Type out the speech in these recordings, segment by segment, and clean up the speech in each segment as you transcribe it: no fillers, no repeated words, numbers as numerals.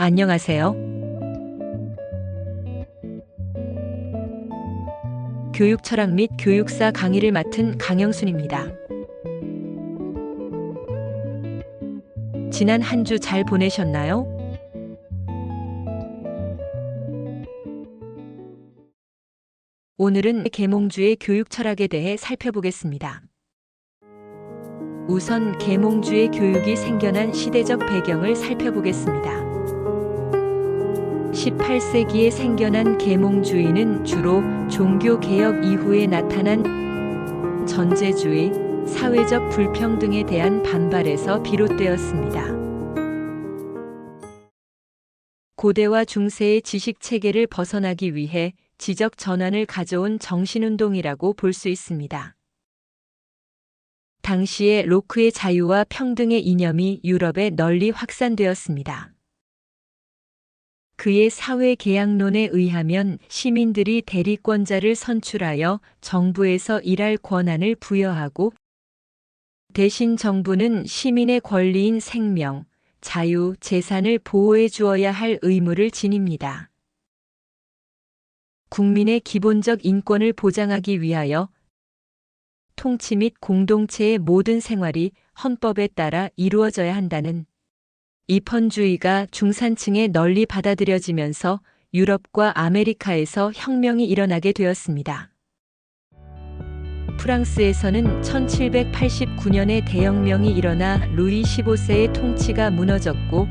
안녕하세요. 교육 철학 및 교육사 강의를 맡은 강영순입니다. 지난 한 주 잘 보내셨나요? 오늘은 계몽주의 교육 철학에 대해 살펴보겠습니다. 우선 계몽주의 교육이 생겨난 시대적 배경을 살펴보겠습니다. 18세기에 생겨난 계몽주의는 주로 종교개혁 이후에 나타난 전제주의, 사회적 불평등에 대한 반발에서 비롯되었습니다. 고대와 중세의 지식체계를 벗어나기 위해 지적 전환을 가져온 정신운동이라고 볼 수 있습니다. 당시에 로크의 자유와 평등의 이념이 유럽에 널리 확산되었습니다. 그의 사회계약론에 의하면 시민들이 대리권자를 선출하여 정부에서 일할 권한을 부여하고 대신 정부는 시민의 권리인 생명, 자유, 재산을 보호해 주어야 할 의무를 지닙니다. 국민의 기본적 인권을 보장하기 위하여 통치 및 공동체의 모든 생활이 헌법에 따라 이루어져야 한다는 입헌주의가 중산층에 널리 받아들여지면서 유럽과 아메리카에서 혁명이 일어나게 되었습니다. 프랑스에서는 1789년에 대혁명이 일어나 루이 15세의 통치가 무너졌고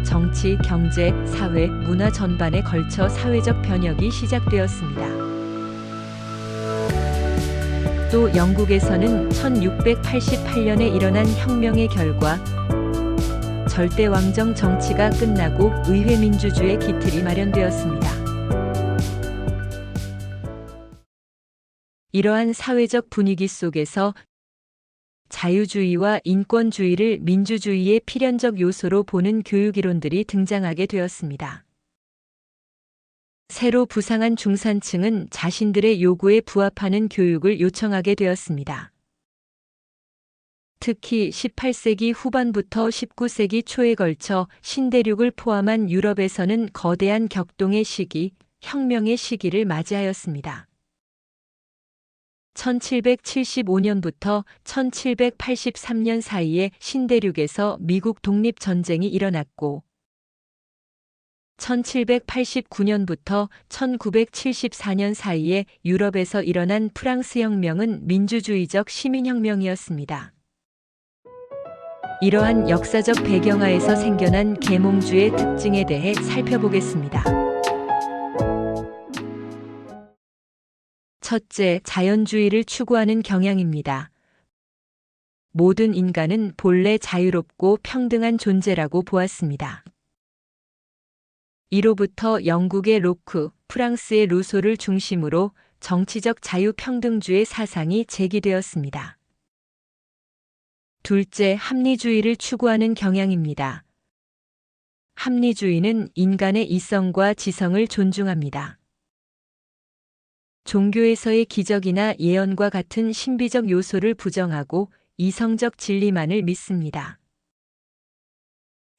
정치, 경제, 사회, 문화 전반에 걸쳐 사회적 변혁이 시작되었습니다. 또 영국에서는 1688년에 일어난 혁명의 결과 절대왕정 정치가 끝나고 의회민주주의 기틀이 마련되었습니다. 이러한 사회적 분위기 속에서 자유주의와 인권주의를 민주주의의 필연적 요소로 보는 교육이론들이 등장하게 되었습니다. 새로 부상한 중산층은 자신들의 요구에 부합하는 교육을 요청하게 되었습니다. 특히 18세기 후반부터 19세기 초에 걸쳐 신대륙을 포함한 유럽에서는 거대한 격동의 시기, 혁명의 시기를 맞이하였습니다. 1775년부터 1783년 사이에 신대륙에서 미국 독립전쟁이 일어났고 1789년부터 1974년 사이에 유럽에서 일어난 프랑스 혁명은 민주주의적 시민혁명이었습니다. 이러한 역사적 배경하에서 생겨난 계몽주의 특징에 대해 살펴보겠습니다. 첫째, 자연주의를 추구하는 경향입니다. 모든 인간은 본래 자유롭고 평등한 존재라고 보았습니다. 이로부터 영국의 로크, 프랑스의 루소를 중심으로 정치적 자유평등주의 사상이 제기되었습니다. 둘째, 합리주의를 추구하는 경향입니다. 합리주의는 인간의 이성과 지성을 존중합니다. 종교에서의 기적이나 예언과 같은 신비적 요소를 부정하고 이성적 진리만을 믿습니다.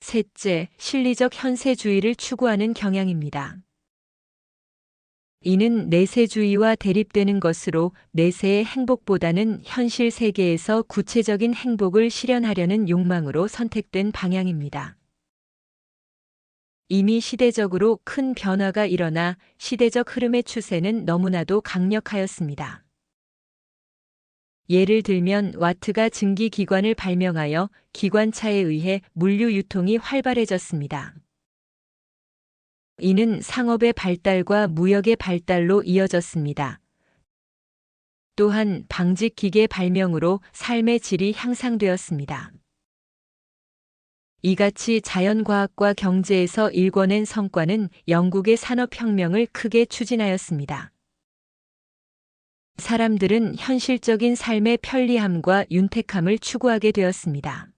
셋째, 실리적 현세주의를 추구하는 경향입니다. 이는 내세주의와 대립되는 것으로 내세의 행복보다는 현실 세계에서 구체적인 행복을 실현하려는 욕망으로 선택된 방향입니다. 이미 시대적으로 큰 변화가 일어나 시대적 흐름의 추세는 너무나도 강력하였습니다. 예를 들면 와트가 증기기관을 발명하여 기관차에 의해 물류 유통이 활발해졌습니다. 이는 상업의 발달과 무역의 발달로 이어졌습니다. 또한 방직기계 발명으로 삶의 질이 향상되었습니다. 이같이 자연과학과 경제에서 일궈낸 성과는 영국의 산업혁명을 크게 추진하였습니다. 사람들은 현실적인 삶의 편리함과 윤택함을 추구하게 되었습니다.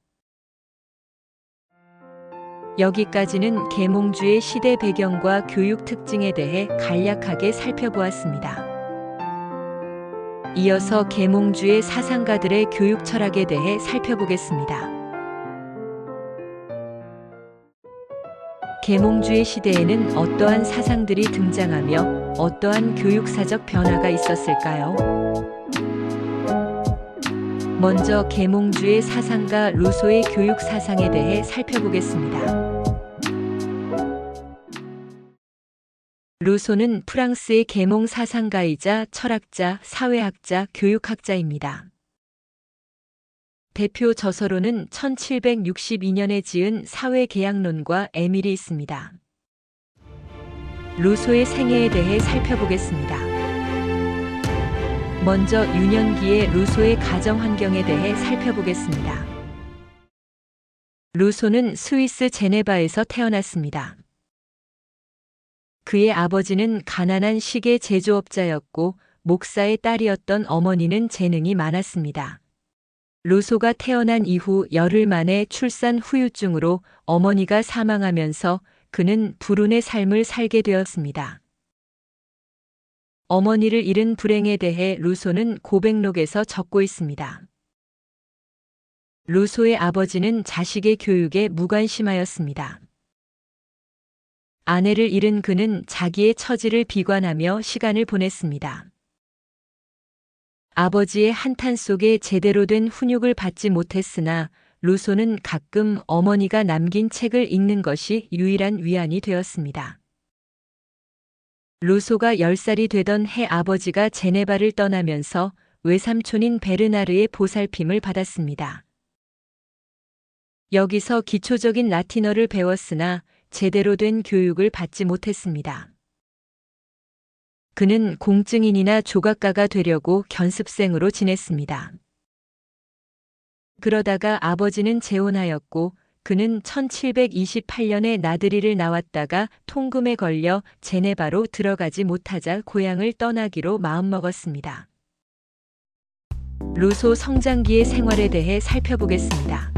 여기까지는 계몽주의 시대 배경과 교육 특징에 대해 간략하게 살펴보았습니다. 이어서 계몽주의 사상가들의 교육 철학에 대해 살펴보겠습니다. 계몽주의 시대에는 어떠한 사상들이 등장하며 어떠한 교육사적 변화가 있었을까요? 먼저 계몽주의 사상과 루소의 교육 사상에 대해 살펴보겠습니다. 루소는 프랑스의 계몽 사상가이자 철학자, 사회학자, 교육학자입니다. 대표 저서로는 1762년에 지은 사회계약론과 에밀이 있습니다. 루소의 생애에 대해 살펴보겠습니다. 먼저 유년기의 루소의 가정 환경에 대해 살펴보겠습니다. 루소는 스위스 제네바에서 태어났습니다. 그의 아버지는 가난한 시계 제조업자였고 목사의 딸이었던 어머니는 재능이 많았습니다. 루소가 태어난 이후 열흘 만에 출산 후유증으로 어머니가 사망하면서 그는 불운의 삶을 살게 되었습니다. 어머니를 잃은 불행에 대해 루소는 고백록에서 적고 있습니다. 루소의 아버지는 자식의 교육에 무관심하였습니다. 아내를 잃은 그는 자기의 처지를 비관하며 시간을 보냈습니다. 아버지의 한탄 속에 제대로 된 훈육을 받지 못했으나 루소는 가끔 어머니가 남긴 책을 읽는 것이 유일한 위안이 되었습니다. 루소가 10살이 되던 해 아버지가 제네바를 떠나면서 외삼촌인 베르나르의 보살핌을 받았습니다. 여기서 기초적인 라틴어를 배웠으나 제대로 된 교육을 받지 못했습니다. 그는 공증인이나 조각가가 되려고 견습생으로 지냈습니다. 그러다가 아버지는 재혼하였고 그는 1728년에 나들이를 나왔다가 통금에 걸려 제네바로 들어가지 못하자 고향을 떠나기로 마음먹었습니다. 루소 성장기의 생활에 대해 살펴보겠습니다.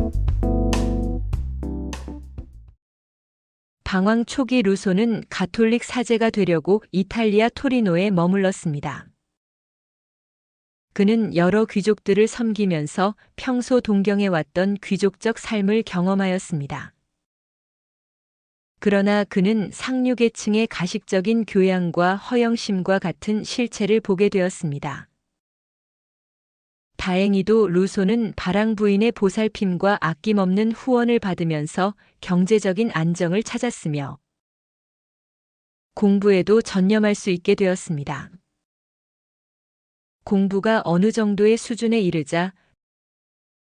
방황 초기 루소는 가톨릭 사제가 되려고 이탈리아 토리노에 머물렀습니다. 그는 여러 귀족들을 섬기면서 평소 동경해왔던 귀족적 삶을 경험하였습니다. 그러나 그는 상류계층의 가식적인 교양과 허영심과 같은 실체를 보게 되었습니다. 다행히도 루소는 바랑 부인의 보살핌과 아낌없는 후원을 받으면서 경제적인 안정을 찾았으며 공부에도 전념할 수 있게 되었습니다. 공부가 어느 정도의 수준에 이르자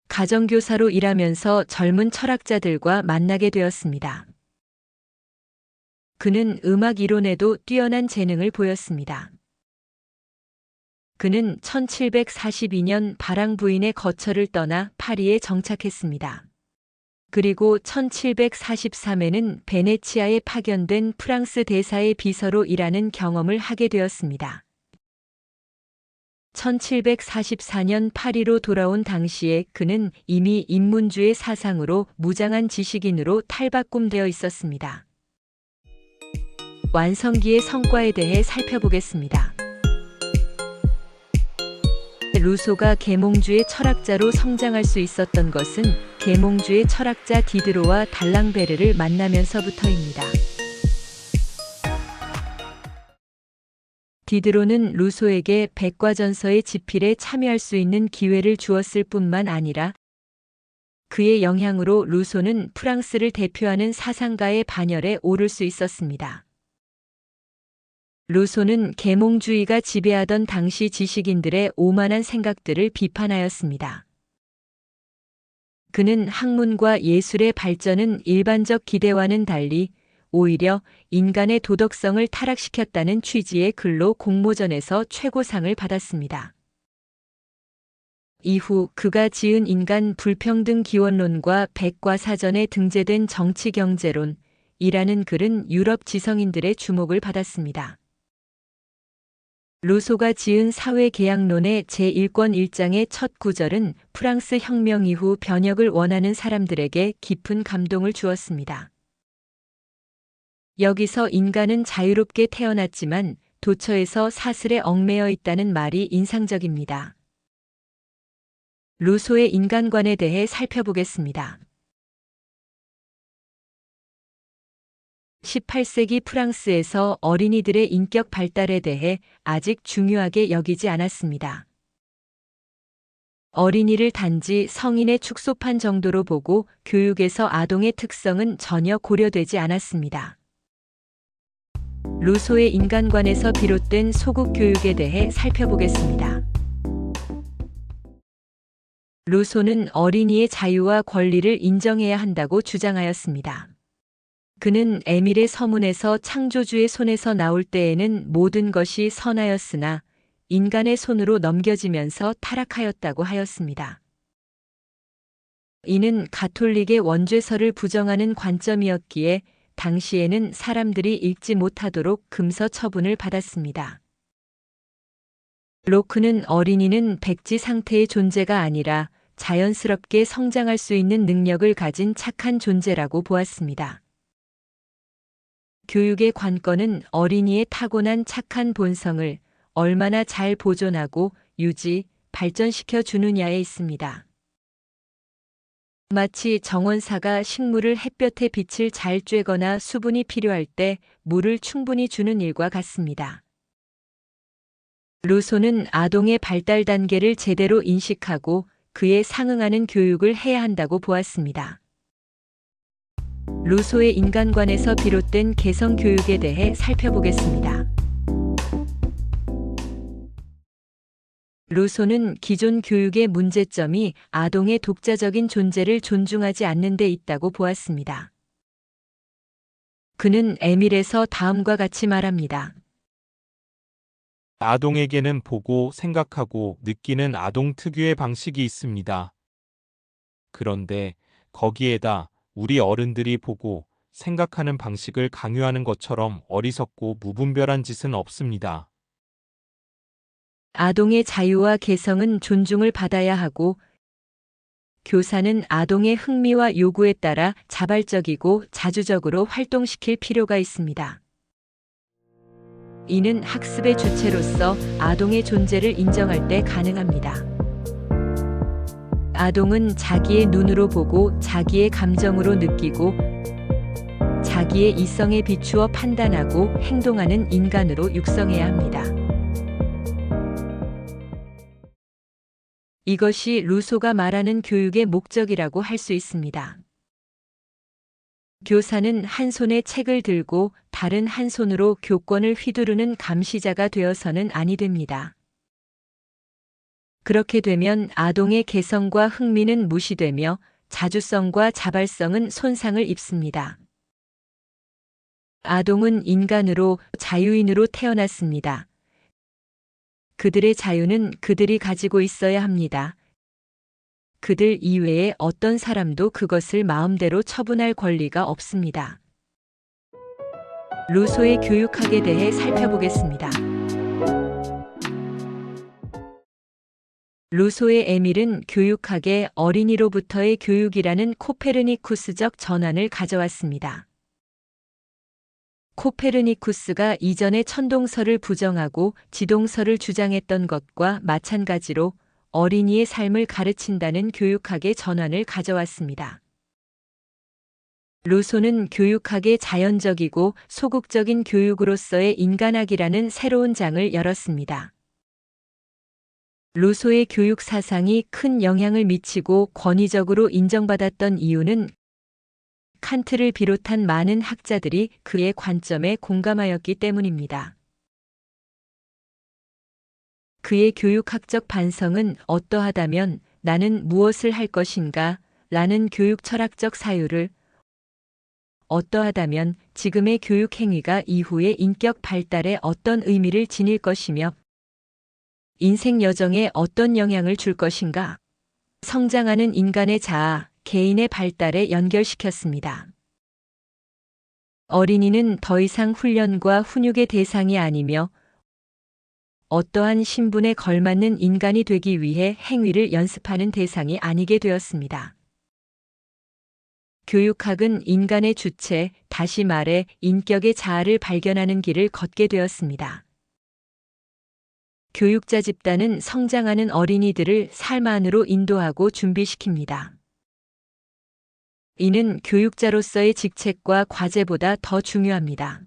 가정교사로 일하면서 젊은 철학자들과 만나게 되었습니다. 그는 음악 이론에도 뛰어난 재능을 보였습니다. 그는 1742년 바랑 부인의 거처를 떠나 파리에 정착했습니다. 그리고 1743에는 베네치아에 파견된 프랑스 대사의 비서로 일하는 경험을 하게 되었습니다. 1744년 파리로 돌아온 당시에 그는 이미 인문주의 사상으로 무장한 지식인으로 탈바꿈되어 있었습니다. 완성기의 성과에 대해 살펴보겠습니다. 루소가 계몽주의 철학자로 성장할 수 있었던 것은 계몽주의 철학자 디드로와 달랑베르를 만나면서부터입니다. 디드로는 루소에게 백과전서의 집필에 참여할 수 있는 기회를 주었을 뿐만 아니라 그의 영향으로 루소는 프랑스를 대표하는 사상가의 반열에 오를 수 있었습니다. 루소는 계몽주의가 지배하던 당시 지식인들의 오만한 생각들을 비판하였습니다. 그는 학문과 예술의 발전은 일반적 기대와는 달리 오히려 인간의 도덕성을 타락시켰다는 취지의 글로 공모전에서 최고상을 받았습니다. 이후 그가 지은 인간 불평등 기원론과 백과사전에 등재된 정치경제론이라는 글은 유럽 지성인들의 주목을 받았습니다. 루소가 지은 사회계약론의 제1권 1장의 첫 구절은 프랑스 혁명 이후 변혁을 원하는 사람들에게 깊은 감동을 주었습니다. 여기서 인간은 자유롭게 태어났지만 도처에서 사슬에 얽매여 있다는 말이 인상적입니다. 루소의 인간관에 대해 살펴보겠습니다. 18세기 프랑스에서 어린이들의 인격 발달에 대해 아직 중요하게 여기지 않았습니다. 어린이를 단지 성인의 축소판 정도로 보고 교육에서 아동의 특성은 전혀 고려되지 않았습니다. 루소의 인간관에서 비롯된 소극 교육에 대해 살펴보겠습니다. 루소는 어린이의 자유와 권리를 인정해야 한다고 주장하였습니다. 그는 에밀의 서문에서 창조주의 손에서 나올 때에는 모든 것이 선하였으나 인간의 손으로 넘겨지면서 타락하였다고 하였습니다. 이는 가톨릭의 원죄설을 부정하는 관점이었기에 당시에는 사람들이 읽지 못하도록 금서 처분을 받았습니다. 로크는 어린이는 백지 상태의 존재가 아니라 자연스럽게 성장할 수 있는 능력을 가진 착한 존재라고 보았습니다. 교육의 관건은 어린이의 타고난 착한 본성을 얼마나 잘 보존하고 유지, 발전시켜 주느냐에 있습니다. 마치 정원사가 식물을 햇볕의 빛을 잘 쬐거나 수분이 필요할 때 물을 충분히 주는 일과 같습니다. 루소는 아동의 발달 단계를 제대로 인식하고 그에 상응하는 교육을 해야 한다고 보았습니다. 루소의 인간관에서 비롯된 개성 교육에 대해 살펴보겠습니다. 루소는 기존 교육의 문제점이 아동의 독자적인 존재를 존중하지 않는 데 있다고 보았습니다. 그는 에밀에서 다음과 같이 말합니다. 아동에게는 보고 생각하고 느끼는 아동 특유의 방식이 있습니다. 그런데 거기에다 우리 어른들이 보고 생각하는 방식을 강요하는 것처럼 어리석고 무분별한 짓은 없습니다. 아동의 자유와 개성은 존중을 받아야 하고 교사는 아동의 흥미와 요구에 따라 자발적이고 자주적으로 활동시킬 필요가 있습니다. 이는 학습의 주체로서 아동의 존재를 인정할 때 가능합니다. 아동은 자기의 눈으로 보고 자기의 감정으로 느끼고 자기의 이성에 비추어 판단하고 행동하는 인간으로 육성해야 합니다. 이것이 루소가 말하는 교육의 목적이라고 할 수 있습니다. 교사는 한 손에 책을 들고 다른 한 손으로 교권을 휘두르는 감시자가 되어서는 아니 됩니다. 그렇게 되면 아동의 개성과 흥미는 무시되며 자주성과 자발성은 손상을 입습니다. 아동은 인간으로 자유인으로 태어났습니다. 그들의 자유는 그들이 가지고 있어야 합니다. 그들 이외에 어떤 사람도 그것을 마음대로 처분할 권리가 없습니다. 루소의 교육학에 대해 살펴보겠습니다. 루소의 에밀은 교육학에 어린이로부터의 교육이라는 코페르니쿠스적 전환을 가져왔습니다. 코페르니쿠스가 이전에 천동설을 부정하고 지동설을 주장했던 것과 마찬가지로 어린이의 삶을 가르친다는 교육학의 전환을 가져왔습니다. 루소는 교육학의 자연적이고 소극적인 교육으로서의 인간학이라는 새로운 장을 열었습니다. 루소의 교육 사상이 큰 영향을 미치고 권위적으로 인정받았던 이유는 칸트를 비롯한 많은 학자들이 그의 관점에 공감하였기 때문입니다. 그의 교육학적 반성은 어떠하다면 나는 무엇을 할 것인가? 라는 교육 철학적 사유를 어떠하다면 지금의 교육 행위가 이후의 인격 발달에 어떤 의미를 지닐 것이며 인생 여정에 어떤 영향을 줄 것인가? 성장하는 인간의 자아, 개인의 발달에 연결시켰습니다. 어린이는 더 이상 훈련과 훈육의 대상이 아니며 어떠한 신분에 걸맞는 인간이 되기 위해 행위를 연습하는 대상이 아니게 되었습니다. 교육학은 인간의 주체, 다시 말해 인격의 자아를 발견하는 길을 걷게 되었습니다. 교육자 집단은 성장하는 어린이들을 삶 안으로 인도하고 준비시킵니다. 이는 교육자로서의 직책과 과제보다 더 중요합니다.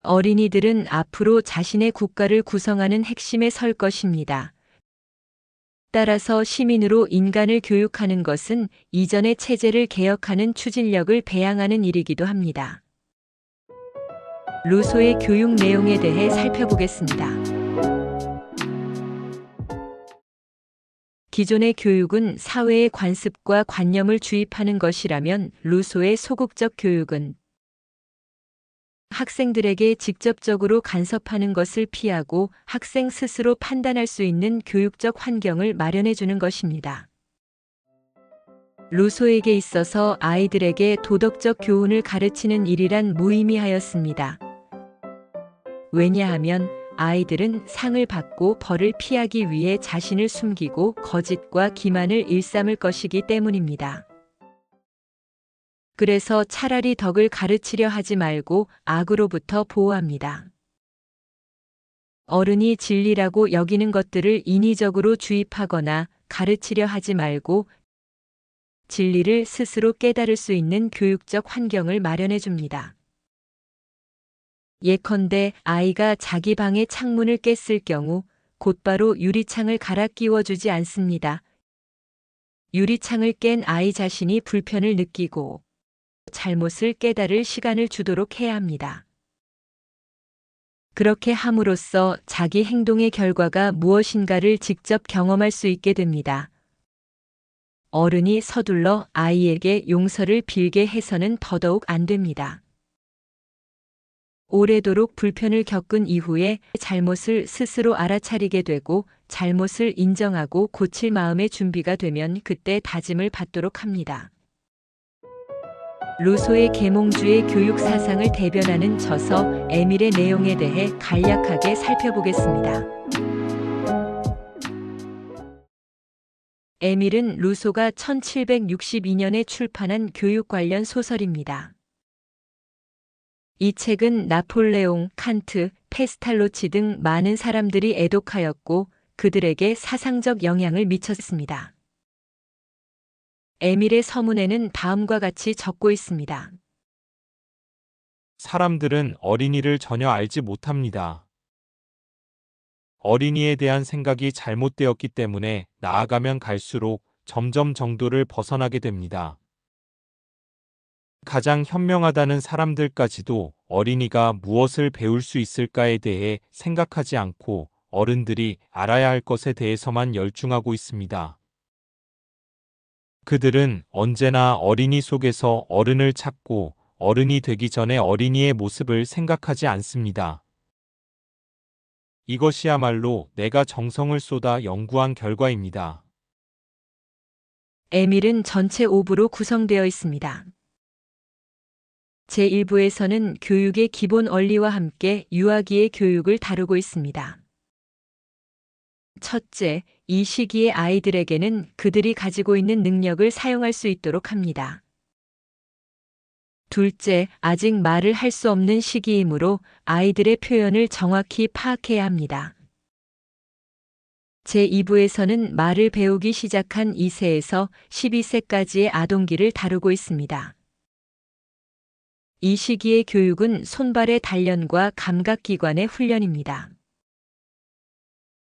어린이들은 앞으로 자신의 국가를 구성하는 핵심에 설 것입니다. 따라서 시민으로 인간을 교육하는 것은 이전의 체제를 개혁하는 추진력을 배양하는 일이기도 합니다. 루소의 교육 내용에 대해 살펴보겠습니다. 기존의 교육은 사회의 관습과 관념을 주입하는 것이라면 루소의 소극적 교육은 학생들에게 직접적으로 간섭하는 것을 피하고 학생 스스로 판단할 수 있는 교육적 환경을 마련해 주는 것입니다. 루소에게 있어서 아이들에게 도덕적 교훈을 가르치는 일이란 무의미하였습니다. 왜냐하면 아이들은 상을 받고 벌을 피하기 위해 자신을 숨기고 거짓과 기만을 일삼을 것이기 때문입니다. 그래서 차라리 덕을 가르치려 하지 말고 악으로부터 보호합니다. 어른이 진리라고 여기는 것들을 인위적으로 주입하거나 가르치려 하지 말고 진리를 스스로 깨달을 수 있는 교육적 환경을 마련해 줍니다. 예컨대 아이가 자기 방의 창문을 깼을 경우 곧바로 유리창을 갈아 끼워주지 않습니다. 유리창을 깬 아이 자신이 불편을 느끼고 잘못을 깨달을 시간을 주도록 해야 합니다. 그렇게 함으로써 자기 행동의 결과가 무엇인가를 직접 경험할 수 있게 됩니다. 어른이 서둘러 아이에게 용서를 빌게 해서는 더더욱 안 됩니다. 오래도록 불편을 겪은 이후에 잘못을 스스로 알아차리게 되고 잘못을 인정하고 고칠 마음의 준비가 되면 그때 다짐을 받도록 합니다. 루소의 계몽주의 교육 사상을 대변하는 저서 에밀의 내용에 대해 간략하게 살펴보겠습니다. 에밀은 루소가 1762년에 출판한 교육 관련 소설입니다. 이 책은 나폴레옹, 칸트, 페스탈로치 등 많은 사람들이 애독하였고 그들에게 사상적 영향을 미쳤습니다. 에밀의 서문에는 다음과 같이 적고 있습니다. 사람들은 어린이를 전혀 알지 못합니다. 어린이에 대한 생각이 잘못되었기 때문에 나아가면 갈수록 점점 정도를 벗어나게 됩니다. 가장 현명하다는 사람들까지도 어린이가 무엇을 배울 수 있을까에 대해 생각하지 않고 어른들이 알아야 할 것에 대해서만 열중하고 있습니다. 그들은 언제나 어린이 속에서 어른을 찾고 어른이 되기 전에 어린이의 모습을 생각하지 않습니다. 이것이야말로 내가 정성을 쏟아 연구한 결과입니다. 에밀은 전체 5부로 구성되어 있습니다. 제1부에서는 교육의 기본 원리와 함께 유아기의 교육을 다루고 있습니다. 첫째, 이 시기의 아이들에게는 그들이 가지고 있는 능력을 사용할 수 있도록 합니다. 둘째, 아직 말을 할 수 없는 시기이므로 아이들의 표현을 정확히 파악해야 합니다. 제2부에서는 말을 배우기 시작한 2세에서 12세까지의 아동기를 다루고 있습니다. 이 시기의 교육은 손발의 단련과 감각기관의 훈련입니다.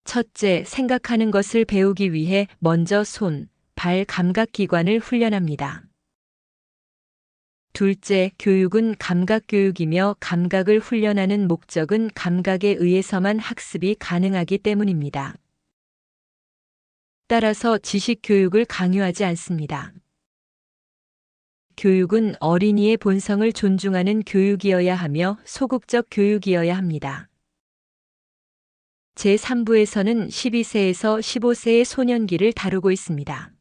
첫째, 생각하는 것을 배우기 위해 먼저 손, 발 감각기관을 훈련합니다. 둘째, 교육은 감각교육이며 감각을 훈련하는 목적은 감각에 의해서만 학습이 가능하기 때문입니다. 따라서 지식교육을 강요하지 않습니다. 교육은 어린이의 본성을 존중하는 교육이어야 하며 소극적 교육이어야 합니다. 제3부에서는 12세에서 15세의 소년기를 다루고 있습니다.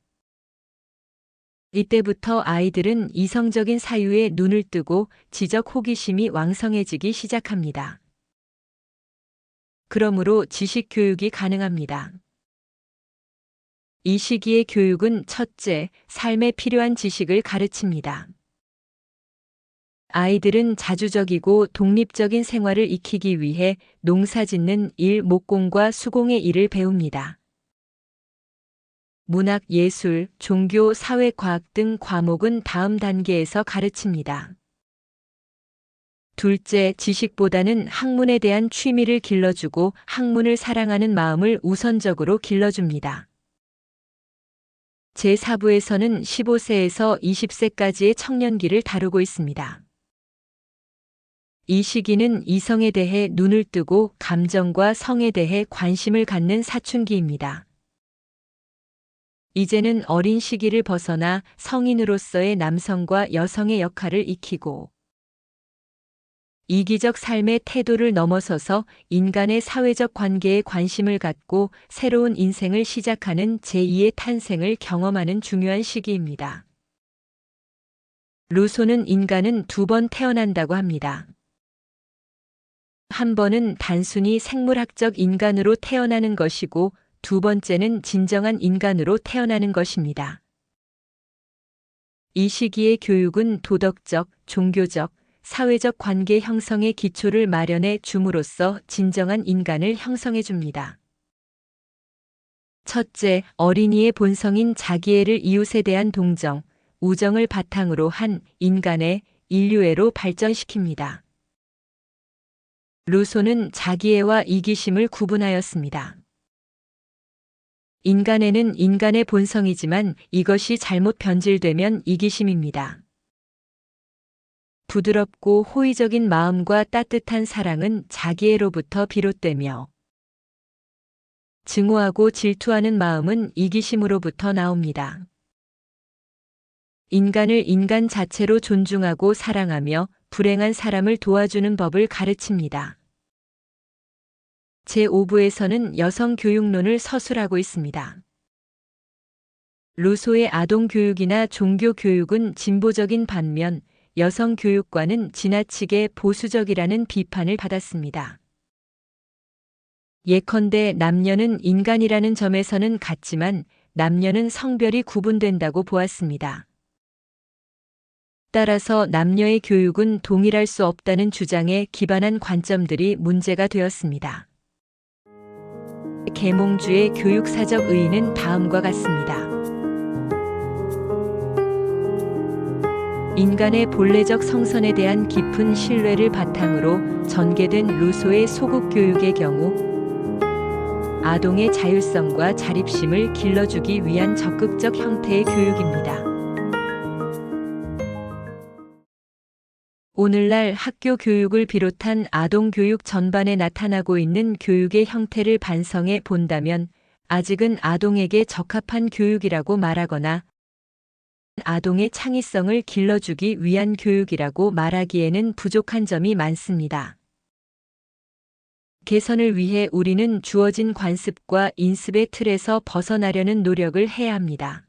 이때부터 아이들은 이성적인 사유에 눈을 뜨고 지적 호기심이 왕성해지기 시작합니다. 그러므로 지식 교육이 가능합니다. 이 시기의 교육은 첫째, 삶에 필요한 지식을 가르칩니다. 아이들은 자주적이고 독립적인 생활을 익히기 위해 농사 짓는 일, 목공과 수공의 일을 배웁니다. 문학, 예술, 종교, 사회, 과학 등 과목은 다음 단계에서 가르칩니다. 둘째, 지식보다는 학문에 대한 취미를 길러주고 학문을 사랑하는 마음을 우선적으로 길러줍니다. 제4부에서는 15세에서 20세까지의 청년기를 다루고 있습니다. 이 시기는 이성에 대해 눈을 뜨고 감정과 성에 대해 관심을 갖는 사춘기입니다. 이제는 어린 시기를 벗어나 성인으로서의 남성과 여성의 역할을 익히고 이기적 삶의 태도를 넘어서서 인간의 사회적 관계에 관심을 갖고 새로운 인생을 시작하는 제2의 탄생을 경험하는 중요한 시기입니다. 루소는 인간은 2번 태어난다고 합니다. 한 번은 단순히 생물학적 인간으로 태어나는 것이고 2번째는 진정한 인간으로 태어나는 것입니다. 이 시기의 교육은 도덕적, 종교적, 사회적 관계 형성의 기초를 마련해 줌으로써 진정한 인간을 형성해 줍니다. 첫째, 어린이의 본성인 자기애를 이웃에 대한 동정, 우정을 바탕으로 한 인간의 인류애로 발전시킵니다. 루소는 자기애와 이기심을 구분하였습니다. 인간애는 인간의 본성이지만 이것이 잘못 변질되면 이기심입니다. 부드럽고 호의적인 마음과 따뜻한 사랑은 자기애로부터 비롯되며 증오하고 질투하는 마음은 이기심으로부터 나옵니다. 인간을 인간 자체로 존중하고 사랑하며 불행한 사람을 도와주는 법을 가르칩니다. 제5부에서는 여성 교육론을 서술하고 있습니다. 루소의 아동 교육이나 종교 교육은 진보적인 반면 여성 교육과는 지나치게 보수적이라는 비판을 받았습니다. 예컨대 남녀는 인간이라는 점에서는 같지만 남녀는 성별이 구분된다고 보았습니다. 따라서 남녀의 교육은 동일할 수 없다는 주장에 기반한 관점들이 문제가 되었습니다. 계몽주의 교육사적 의의는 다음과 같습니다. 인간의 본래적 성선에 대한 깊은 신뢰를 바탕으로 전개된 루소의 소국 교육의 경우 아동의 자율성과 자립심을 길러주기 위한 적극적 형태의 교육입니다. 오늘날 학교 교육을 비롯한 아동 교육 전반에 나타나고 있는 교육의 형태를 반성해 본다면 아직은 아동에게 적합한 교육이라고 말하거나 아동의 창의성을 길러주기 위한 교육이라고 말하기에는 부족한 점이 많습니다. 개선을 위해 우리는 주어진 관습과 인습의 틀에서 벗어나려는 노력을 해야 합니다.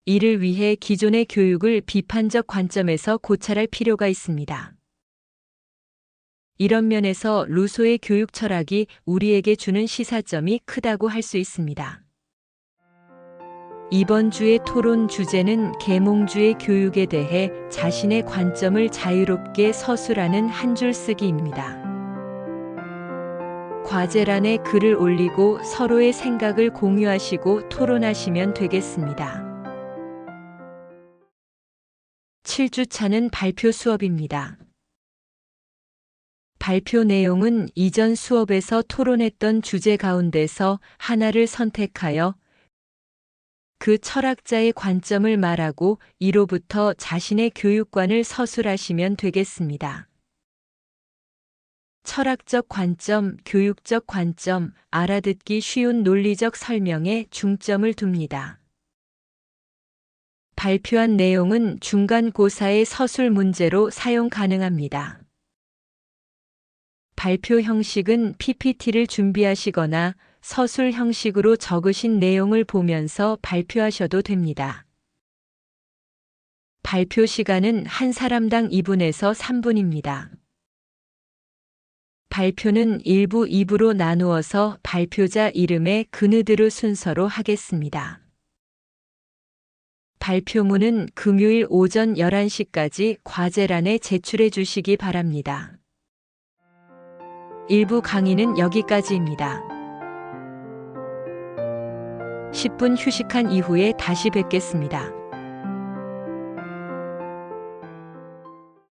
이를 위해 기존의 교육을 비판적 관점에서 고찰할 필요가 있습니다. 이런 면에서 루소의 교육 철학이 우리에게 주는 시사점이 크다고 할 수 있습니다. 이번 주의 토론 주제는 계몽주의 교육에 대해 자신의 관점을 자유롭게 서술하는 한 줄 쓰기입니다. 과제란에 글을 올리고 서로의 생각을 공유하시고 토론하시면 되겠습니다. 7주차는 발표 수업입니다. 발표 내용은 이전 수업에서 토론했던 주제 가운데서 하나를 선택하여 그 철학자의 관점을 말하고 이로부터 자신의 교육관을 서술하시면 되겠습니다. 철학적 관점, 교육적 관점, 알아듣기 쉬운 논리적 설명에 중점을 둡니다. 발표한 내용은 중간고사의 서술 문제로 사용 가능합니다. 발표 형식은 PPT를 준비하시거나 서술 형식으로 적으신 내용을 보면서 발표하셔도 됩니다. 발표 시간은 한 사람당 2분에서 3분입니다. 발표는 1부, 2부로 나누어서 발표자 이름의 그느드르 순서로 하겠습니다. 발표문은 금요일 오전 11시까지 과제란에 제출해 주시기 바랍니다. 1부 강의는 여기까지입니다. 10분 휴식한 이후에 다시 뵙겠습니다.